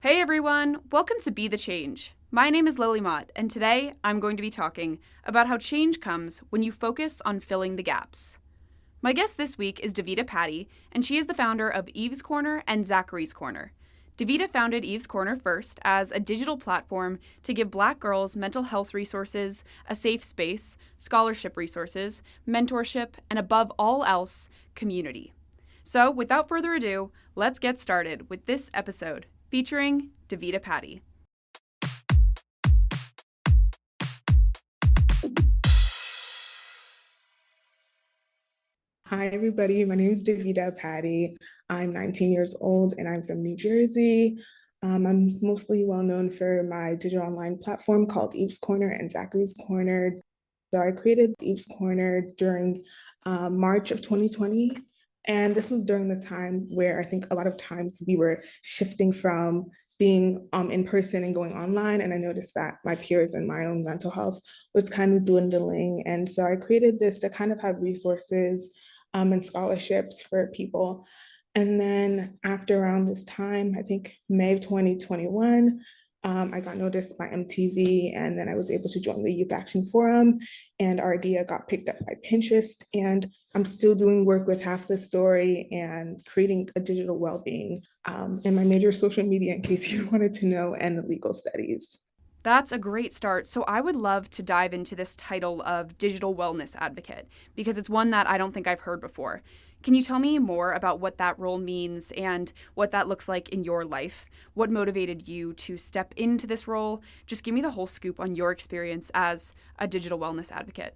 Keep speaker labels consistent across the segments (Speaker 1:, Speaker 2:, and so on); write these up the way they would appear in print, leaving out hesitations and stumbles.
Speaker 1: Hey everyone, welcome to Be the Change. My name is Lily Mott, and today I'm going to be talking about how change comes when you focus on filling the gaps. My guest this week is Davida Padi, and she is the founder of Eve's Corner and Zachary's Corner. Davida founded Eve's Corner first as a digital platform to give Black girls mental health resources, a safe space, scholarship resources, mentorship, and above all else, community. So, without further ado, let's get started with this episode featuring Davida Padi.
Speaker 2: Hi, everybody. My name is Davida Padi. I'm 19 years old and I'm from New Jersey. I'm mostly well known for my digital online platform called Eve's Corner and Zachary's Corner. So I created Eve's Corner during March of 2020. And this was during the time where I think a lot of times we were shifting from being in person and going online. And I noticed that my peers and my own mental health was kind of dwindling. And so I created this to kind of have resources and scholarships for people. And then after around this time, I think May of 2021, I got noticed by MTV, and then I was able to join the Youth Action Forum, and our idea got picked up by Pinterest. And I'm still doing work with Half the Story and creating a digital well-being in my major social media, in case you wanted to know, and legal studies.
Speaker 1: That's a great start. So, I would love to dive into this title of digital wellness advocate because it's one that I don't think I've heard before. Can you tell me more about what that role means and what that looks like in your life? What motivated you to step into this role? Just give me the whole scoop on your experience as a digital wellness advocate.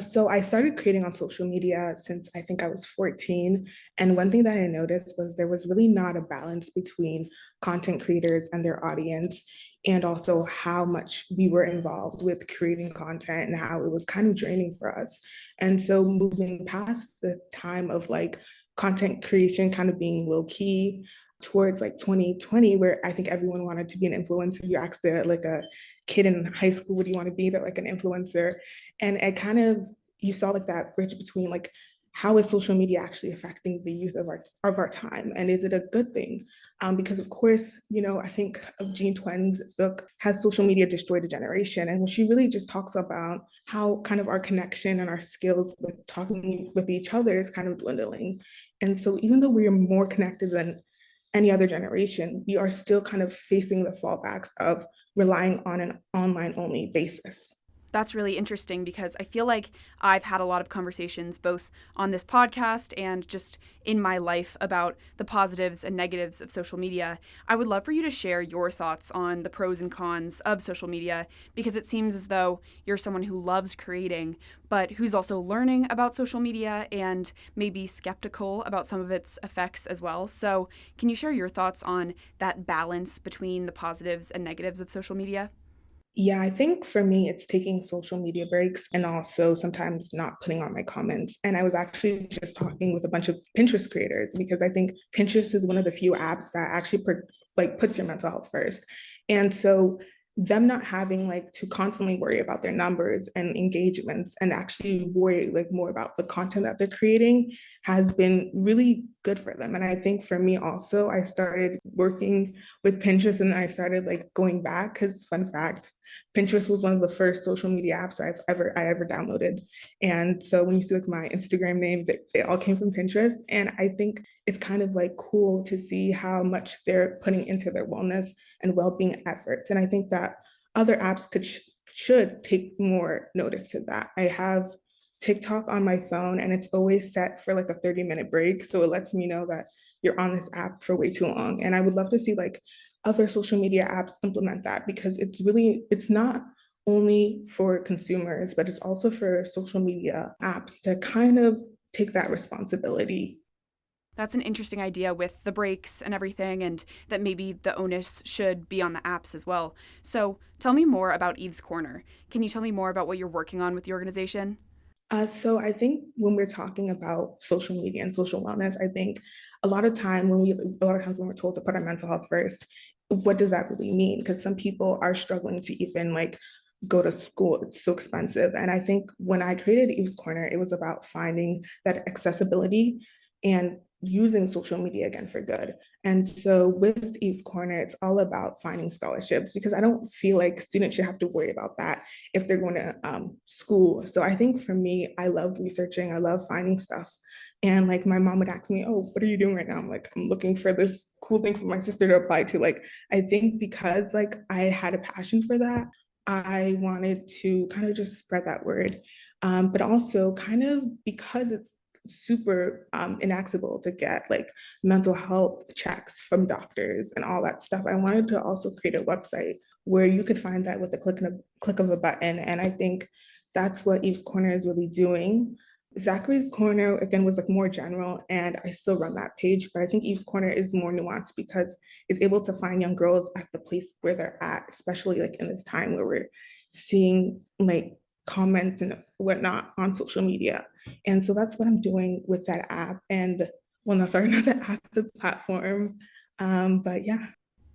Speaker 2: So I started creating on social media since I think I was 14. And one thing that I noticed was there was really not a balance between content creators and their audience, and also how much we were involved with creating content and how it was kind of draining for us. And so moving past the time of like content creation kind of being low key towards like 2020, where I think everyone wanted to be an influencer. You asked like a kid in high school, what do you want to be? They're like an influencer. And it kind of, you saw like that bridge between like, how is social media actually affecting the youth of our time, and is it a good thing? Because of course, I think of Jean Twen's book, Has Social Media Destroyed a Generation? And she really just talks about how kind of our connection and our skills with talking with each other is kind of dwindling. And so even though we are more connected than any other generation, we are still kind of facing the fallbacks of relying on an online only basis.
Speaker 1: That's really interesting because I feel like I've had a lot of conversations both on this podcast and just in my life about the positives and negatives of social media. I would love for you to share your thoughts on the pros and cons of social media because it seems as though you're someone who loves creating, but who's also learning about social media and maybe skeptical about some of its effects as well. So, can you share your thoughts on that balance between the positives and negatives of social media?
Speaker 2: Yeah, I think for me, it's taking social media breaks and also sometimes not putting on my comments. And I was actually just talking with a bunch of Pinterest creators because I think Pinterest is one of the few apps that actually like puts your mental health first. And so them not having like to constantly worry about their numbers and engagements and actually worry like more about the content that they're creating has been really good for them. And I think for me also, I started working with Pinterest and I started like going back because fun fact, Pinterest was one of the first social media apps I ever downloaded. And so when you see like my Instagram names, it all came from Pinterest. And I think it's kind of like cool to see how much they're putting into their wellness and well-being efforts. And I think that other apps should take more notice to that. I have TikTok on my phone and it's always set for like a 30-minute break. So it lets me know that you're on this app for way too long. And I would love to see like other social media apps implement that because it's not only for consumers, but it's also for social media apps to kind of take that responsibility.
Speaker 1: That's an interesting idea with the breaks and everything, and that maybe the onus should be on the apps as well. So, tell me more about Eve's Corner. Can you tell me more about what you're working on with the organization?
Speaker 2: So I think when we're talking about social media and social wellness, I think a lot of times when we're told to put our mental health first, what does that really mean? Because some people are struggling to even like go to school. It's so expensive. And I think when I created Eve's Corner, it was about finding that accessibility and using social media again for good. And so with Eve's Corner, it's all about finding scholarships because I don't feel like students should have to worry about that if they're going to school. So I think for me, I love researching, I love finding stuff. And like my mom would ask me, "Oh, what are you doing right now?" I'm like, "I'm looking for this cool thing for my sister to apply to." Like, I think because like I had a passion for that, I wanted to kind of just spread that word. But also kind of because it's super inaccessible to get like mental health checks from doctors and all that stuff. I wanted to also create a website where you could find that with a click of a button. And I think that's what Eve's Corner is really doing. Zachary's Corner again was like more general, and I still run that page, but I think Eve's Corner is more nuanced because it's able to find young girls at the place where they're at, especially like in this time where we're seeing like comments and whatnot on social media. And so that's what I'm doing with that app. And well, no, sorry, not the app, the platform. But yeah.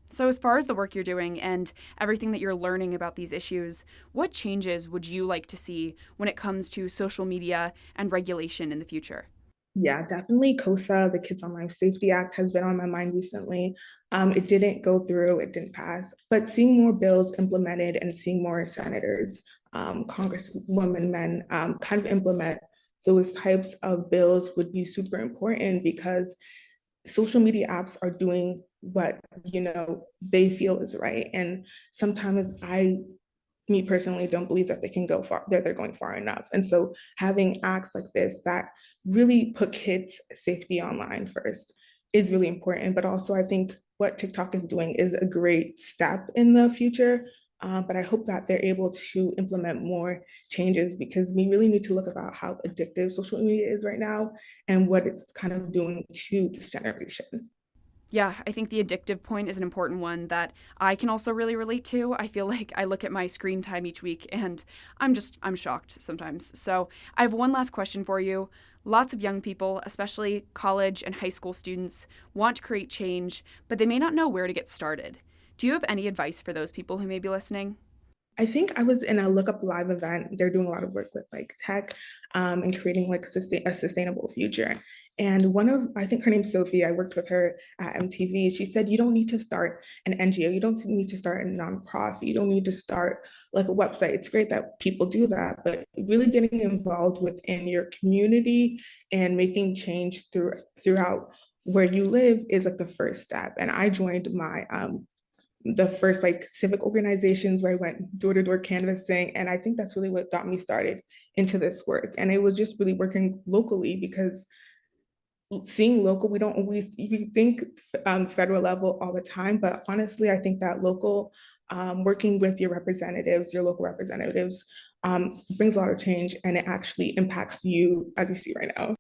Speaker 1: So, as far as the work you're doing and everything that you're learning about these issues, what changes would you like to see when it comes to social media and regulation in the future?
Speaker 2: Yeah, definitely COSA, the Kids Online Safety Act, has been on my mind recently. It didn't go through, it didn't pass, but seeing more bills implemented and seeing more senators, congresswomen, men kind of implement those types of bills would be super important because social media apps are doing what they feel is right, and sometimes me personally don't believe that they can go far, that they're going far enough. And so having acts like this that really put kids' safety online first is really important. But also, I think what TikTok is doing is a great step in the future. But I hope that they're able to implement more changes because we really need to look about how addictive social media is right now and what it's kind of doing to this generation.
Speaker 1: Yeah, I think the addictive point is an important one that I can also really relate to. I feel like I look at my screen time each week and I'm shocked sometimes. So, I have one last question for you. Lots of young people, especially college and high school students, want to create change, but they may not know where to get started. Do you have any advice for those people who may be listening?
Speaker 2: I think I was in a Look Up Live event. They're doing a lot of work with like tech and creating like a sustainable future. And I think her name's Sophie. I worked with her at MTV. She said, you don't need to start an NGO. You don't need to start a nonprofit. You don't need to start like a website. It's great that people do that, but really getting involved within your community and making change throughout where you live is like the first step. And I joined the first like civic organizations where I went door to door canvassing. And I think that's really what got me started into this work. And it was just really working locally because seeing local, we think federal level all the time, but honestly, I think that local, working with your local representatives, brings a lot of change and it actually impacts you as you see right now.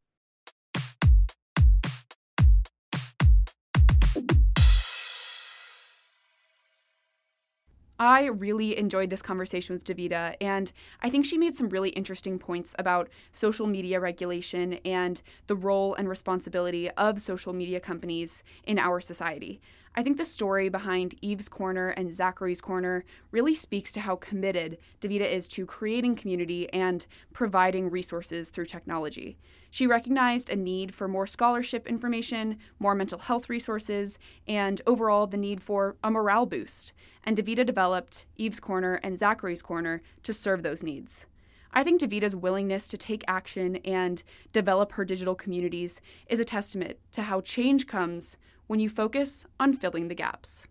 Speaker 1: I really enjoyed this conversation with Davida, and I think she made some really interesting points about social media regulation and the role and responsibility of social media companies in our society. I think the story behind Eve's Corner and Zachary's Corner really speaks to how committed Davida is to creating community and providing resources through technology. She recognized a need for more scholarship information, more mental health resources, and overall the need for a morale boost. And Davida developed Eve's Corner and Zachary's Corner to serve those needs. I think Davida's willingness to take action and develop her digital communities is a testament to how change comes when you focus on filling the gaps.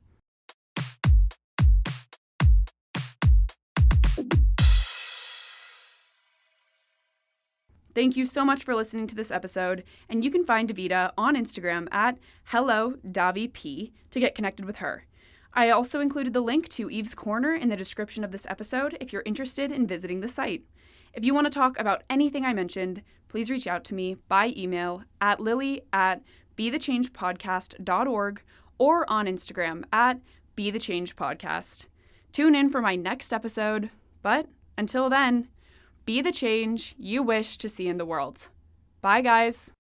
Speaker 1: Thank you so much for listening to this episode, and you can find Davida on Instagram at HelloDaviP to get connected with her. I also included the link to Eve's Corner in the description of this episode if you're interested in visiting the site. If you want to talk about anything I mentioned, please reach out to me by email at lily@bethechangepodcast.org or on Instagram at bethechangepodcast. Tune in for my next episode, but until then, be the change you wish to see in the world. Bye, guys.